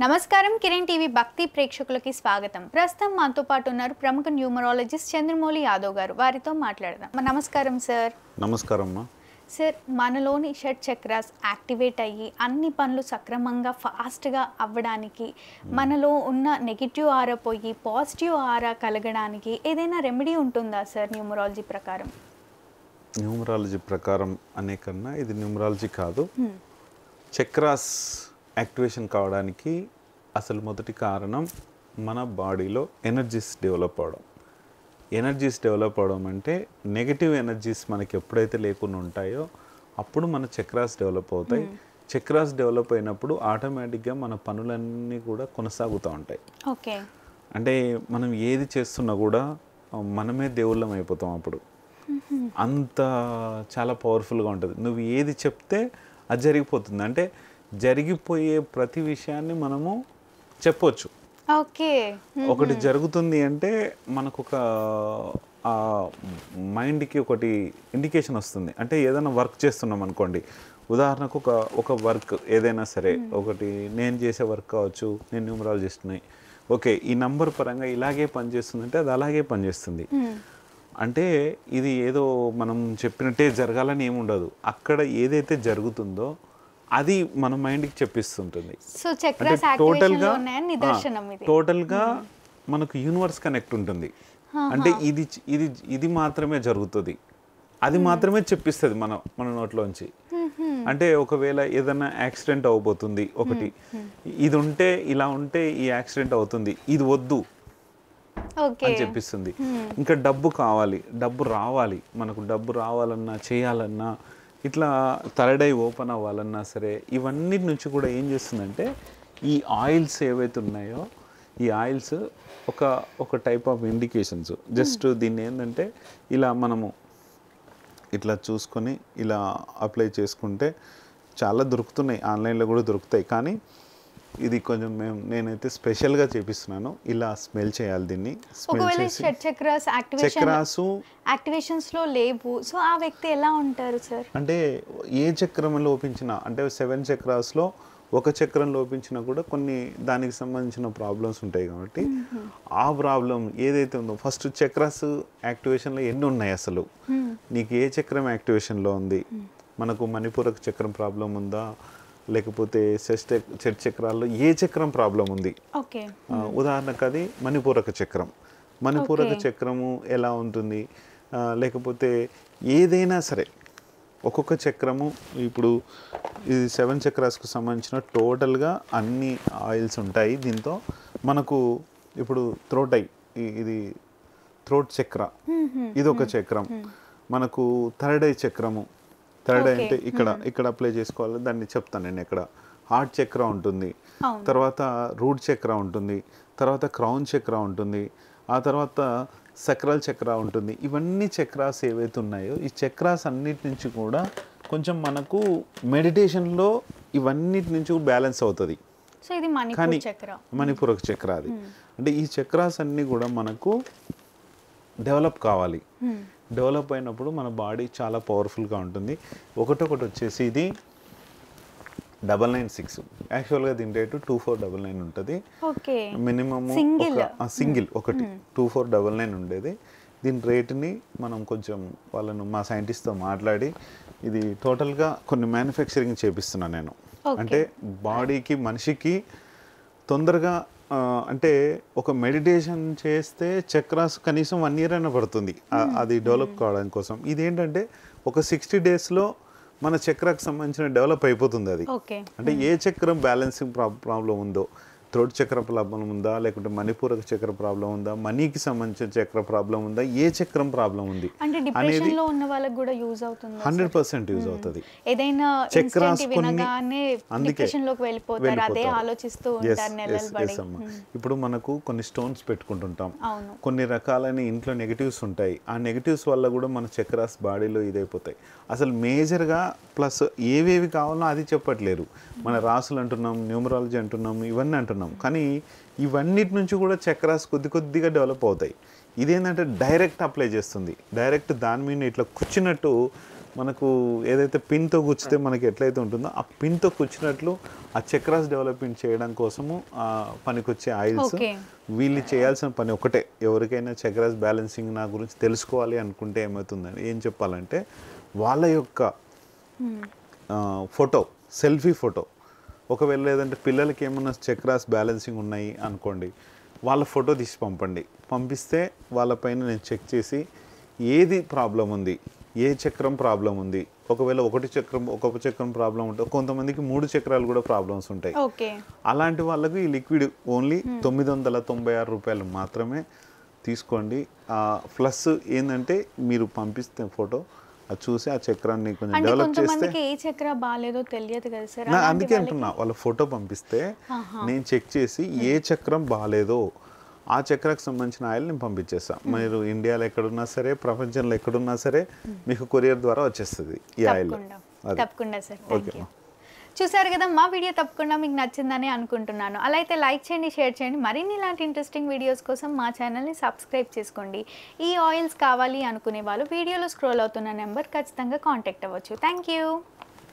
నమస్కారం కిరణ్ టీవీ భక్తి ప్రేక్షకులకి స్వాగతం. ప్రస్తుతం మనతో పాటు ఉన్నారు ప్రముఖ న్యూమరాలజిస్ట్ చంద్రమౌళి యాదవ్ గారు. వారితో మాట్లాడదాం. నమస్కారం సార్. నమస్కారం అమ్మా. సార్, మనలోని షట్ చక్రాస్ యాక్టివేట్ అయ్యి అన్ని పనులు సక్రమంగా ఫాస్ట్గా అవ్వడానికి, మనలో ఉన్న నెగిటివ్ ఆరా పోయి పాజిటివ్ ఆరా కలగడానికి ఏదైనా రెమెడీ ఉంటుందా సార్ న్యూమరాలజీ ప్రకారం? న్యూమరాలజీ ప్రకారం అనే కన్నా ఇది న్యూమరాలజీ కాదు. చక్రాస్ యాక్టివేషన్ కావడానికి అసలు మొదటి కారణం మన బాడీలో ఎనర్జీస్ డెవలప్ అవడం. ఎనర్జీస్ డెవలప్ అవడం అంటే నెగిటివ్ ఎనర్జీస్ మనకి ఎప్పుడైతే లేకుండా ఉంటాయో అప్పుడు మన చక్రాస్ డెవలప్ అవుతాయి. చక్రాస్ డెవలప్ అయినప్పుడు ఆటోమేటిక్గా మన పనులన్నీ కూడా కొనసాగుతూ ఉంటాయి. ఓకే. అంటే మనం ఏది చేస్తున్నా కూడా మనమే దేవుళ్ళం అయిపోతాం. అప్పుడు అంత చాలా పవర్ఫుల్గా ఉంటుంది. నువ్వు ఏది చెప్తే అది జరిగిపోతుంది. అంటే జరిగిపోయే ప్రతి విషయాన్ని మనము చెప్పవచ్చు. ఓకే. ఒకటి జరుగుతుంది అంటే మనకు ఒక మైండ్కి ఒకటి ఇండికేషన్ వస్తుంది. అంటే ఏదైనా వర్క్ చేస్తున్నాం అనుకోండి, ఉదాహరణకు ఒక వర్క్ ఏదైనా సరే, ఒకటి నేను చేసే వర్క్ కావచ్చు, నేను న్యూమరాలజిస్ట్ని, ఓకే ఈ నంబర్ పరంగా ఇలాగే పనిచేస్తుందంటే అది అలాగే పనిచేస్తుంది. అంటే ఇది ఏదో మనం చెప్పినట్టే జరగాలని ఏముండదు. అక్కడ ఏదైతే జరుగుతుందో అది మన మైండ్కి చెప్పిస్తుంటుంది. టోటల్గా మనకు యూనివర్స్ కనెక్ట్ ఉంటుంది. అంటే ఇది మాత్రమే జరుగుతుంది, అది మాత్రమే చెప్పిస్తుంది మన నోట్లోంచి. అంటే ఒకవేళ ఏదైనా యాక్సిడెంట్ అవబోతుంది, ఒకటి ఇది ఉంటే ఇలా ఉంటే ఈ యాక్సిడెంట్ అవుతుంది, ఇది వద్దు అని చెప్పిస్తుంది. ఇంకా డబ్బు కావాలి, డబ్బు రావాలి, మనకు డబ్బు రావాలన్నా చేయాలన్నా ఇట్లా థర్డ్ ఐ ఓపెన్ అవ్వాలన్నా సరే ఇవన్నిటి నుంచి కూడా ఏం చేస్తుందంటే ఈ ఆయిల్స్ ఏవైతే ఉన్నాయో ఈ ఆయిల్స్ ఒక టైప్ ఆఫ్ ఇండికేషన్స్. జస్ట్ దీన్ని ఏంటంటే ఇలా మనము ఇట్లా చూసుకొని ఇలా అప్లై చేసుకుంటే చాలా దొరుకుతున్నాయి, ఆన్లైన్లో కూడా దొరుకుతాయి. కానీ ఇది కొంచెం నేనైతే స్పెషల్గా చేపిస్తున్నాను. ఇలా స్మెల్ చేయాలి దీన్ని. యాక్టివేషన్స్ లో లేవు, సో ఆ వ్యక్తి ఎలా ఉంటారు సార్? అంటే ఏ చక్రం లోపించినా, అంటే 7 చక్రాస్లో ఒక చక్రం లోపించినా కూడా కొన్ని దానికి సంబంధించిన ప్రాబ్లమ్స్ ఉంటాయి. కాబట్టి ఆ ప్రాబ్లం ఏదైతే ఉందో ఫస్ట్ చక్రాస్ యాక్టివేషన్లో ఎన్ని ఉన్నాయి, అసలు నీకు ఏ చక్రం యాక్టివేషన్లో ఉంది, మనకు మణిపూరక చక్రం ప్రాబ్లం ఉందా, లేకపోతే షట్ చక్రాల్లో ఏ చక్రం ప్రాబ్లం ఉంది. ఉదాహరణకు అది మణిపూరక చక్రం. మణిపూరక చక్రము ఎలా ఉంటుంది, లేకపోతే ఏదైనా సరే ఒక్కొక్క చక్రము. ఇప్పుడు ఇది 7 చక్రాస్కు సంబంధించిన టోటల్గా అన్ని ఆయిల్స్ ఉంటాయి. దీంతో మనకు ఇప్పుడు థ్రోట్ ఐ, ఇది థ్రోట్ చక్ర, ఇది ఒక చక్రం. మనకు థర్డ్ ఐ చక్రము, థర్డ్ ఐ అంటే ఇక్కడ అప్లై చేసుకోవాలి, దాన్ని చెప్తాను నేను. ఇక్కడ హార్ట్ చక్ర ఉంటుంది, తర్వాత రూట్ చక్ర ఉంటుంది, తర్వాత క్రౌన్ చక్ర ఉంటుంది, ఆ తర్వాత సక్రల్ చక్ర ఉంటుంది. ఇవన్నీ చక్రాస్ ఏవైతే ఉన్నాయో ఈ చక్రాస్ అన్నిటి నుంచి కూడా కొంచెం మనకు మెడిటేషన్లో ఇవన్నిటి నుంచి బ్యాలెన్స్ అవుతుంది. కానీ మణిపూరక చక్ర అది. అంటే ఈ చక్రాస్ అన్నీ కూడా మనకు డెవలప్ కావాలి. డెవలప్ అయినప్పుడు మన బాడీ చాలా పవర్ఫుల్గా ఉంటుంది. ఒకటొకటి వచ్చేసి ఇది 996, యాక్చువల్గా దీని రేటు 2499 ఉంటుంది. మినిమమ్ సింగిల్ ఒకటి 2499 ఉండేది. దీని రేటుని మనం కొంచెం మా సైంటిస్ట్తో మాట్లాడి ఇది టోటల్గా కొన్ని మ్యానుఫ్యాక్చరింగ్ చేపిస్తున్నాను నేను. అంటే బాడీకి మనిషికి తొందరగా, అంటే ఒక మెడిటేషన్ చేస్తే చక్రాస్ కనీసం 1 year అయినా పడుతుంది అది డెవలప్ కావడం కోసం. ఇదేంటంటే ఒక 60 daysలో మన చక్రాకు సంబంధించిన డెవలప్ అయిపోతుంది అది. అంటే ఏ చక్రం బ్యాలెన్సింగ్ ప్రాబ్లం ఉందో, థ్రోట్ చక్ర ప్రాబ్లం ఉందా, లేకుంటే మణిపూరక చక్ర ప్రాబ్లం ఉందా, మనీకి సంబంధించిన చక్ర ప్రాబ్లం ఉందా, ఏ చక్రం ప్రాబ్లం ఉంది అనేది 100% యూజ్ అవుతుంది. చక్రాస్ ఇప్పుడు మనకు కొన్ని స్టోన్స్ పెట్టుకుంటుంటాం, కొన్ని రకాలైన ఇంట్లో నెగిటివ్స్ ఉంటాయి. ఆ నెగిటివ్స్ వల్ల కూడా మన చక్రాస్ బాడీలో ఇదైపోతాయి. అసలు మేజర్గా ప్లస్ ఏవేవి కావాలో అది చెప్పట్లేరు. మన రాసులు అంటున్నాం, న్యూమరాలజీ అంటున్నాం, ఇవన్నీ అంటున్నాం. కానీ ఇవన్నిటి నుంచి కూడా చక్రాస్ కొద్దిగా డెవలప్ అవుతాయి. ఇదేంటంటే డైరెక్ట్ అప్లై చేస్తుంది, డైరెక్ట్ దాని మీద ఇట్లా కూర్చున్నట్టు మనకు ఏదైతే పిన్తో గుచ్చితే మనకి ఎట్లయితే ఉంటుందో ఆ పిన్తో గుచ్చినట్లు ఆ చక్రాస్ డెవలప్మెంట్ చేయడం కోసము పనికొచ్చే ఆయిల్స్. ఓకే. వీళ్ళు చేయాల్సిన పని ఒకటే, ఎవరికైనా చక్రాస్ బ్యాలెన్సింగ్ నా గురించి తెలుసుకోవాలి అనుకుంటే ఏమవుతుందని ఏం చెప్పాలంటే వాళ్ళ యొక్క ఫోటో, సెల్ఫీ ఫోటో, ఒకవేళ లేదంటే పిల్లలకి ఏమన్నా చక్రాస్ బ్యాలెన్సింగ్ ఉన్నాయి అనుకోండి, వాళ్ళ ఫోటో తీసి పంపండి. పంపిస్తే వాళ్ళపైన నేను చెక్ చేసి ఏది ప్రాబ్లం ఉంది, ఏ చక్రం ప్రాబ్లం ఉంది. ఒకవేళ ఒక్కొక్క చక్రం ప్రాబ్లం ఉంటే కొంతమందికి 3 చక్రాలు కూడా ప్రాబ్లమ్స్ ఉంటాయి. ఓకే. అలాంటి వాళ్ళకు ఈ లిక్విడ్ ఓన్లీ 996 రూపాయలు మాత్రమే తీసుకోండి. ప్లస్ ఏంటంటే మీరు పంపిస్తే ఫోటో అది చూసి ఆ చక్రాన్ని కొంచెం అంటే డెవలప్ చేస్తే, కొంతమందికి ఏ చక్ర బాగాలేదో తెలియదు కదా సార్, అందుకే అంటున్నా వాళ్ళ ఫోటో పంపిస్తే నేను చెక్ చేసి ఏ చక్రం బాగాలేదో ఆ చక్రకు సంబంధించిన ఆయిల్ నేను పంపించేస్తాను. మీరు ఇండియాలో ఎక్కడున్నా సరే, ప్రపంచంలో ఎక్కడున్నా సరే మీకు కొరియర్ ద్వారా వచ్చేస్తుంది ఈ ఆయిల్. తప్పకుండా సార్. Thank you. చూసారు కదా, మా వీడియో తప్పకుండా మీకు నచ్చిందని అనుకుంటున్నాను. అలా అయితే లైక్ చేయండి, షేర్ చేయండి. మరిన్ని ఇలాంటి ఇంట్రెస్టింగ్ వీడియోస్ కోసం మా ఛానల్ని సబ్స్క్రైబ్ చేసుకోండి. ఈ ఆయిల్స్ కావాలి అనుకునే వాళ్ళు వీడియోలో స్క్రోల్ అవుతున్న నెంబర్ ఖచ్చితంగా కాంటాక్ట్ అవ్వచ్చు. Thank you.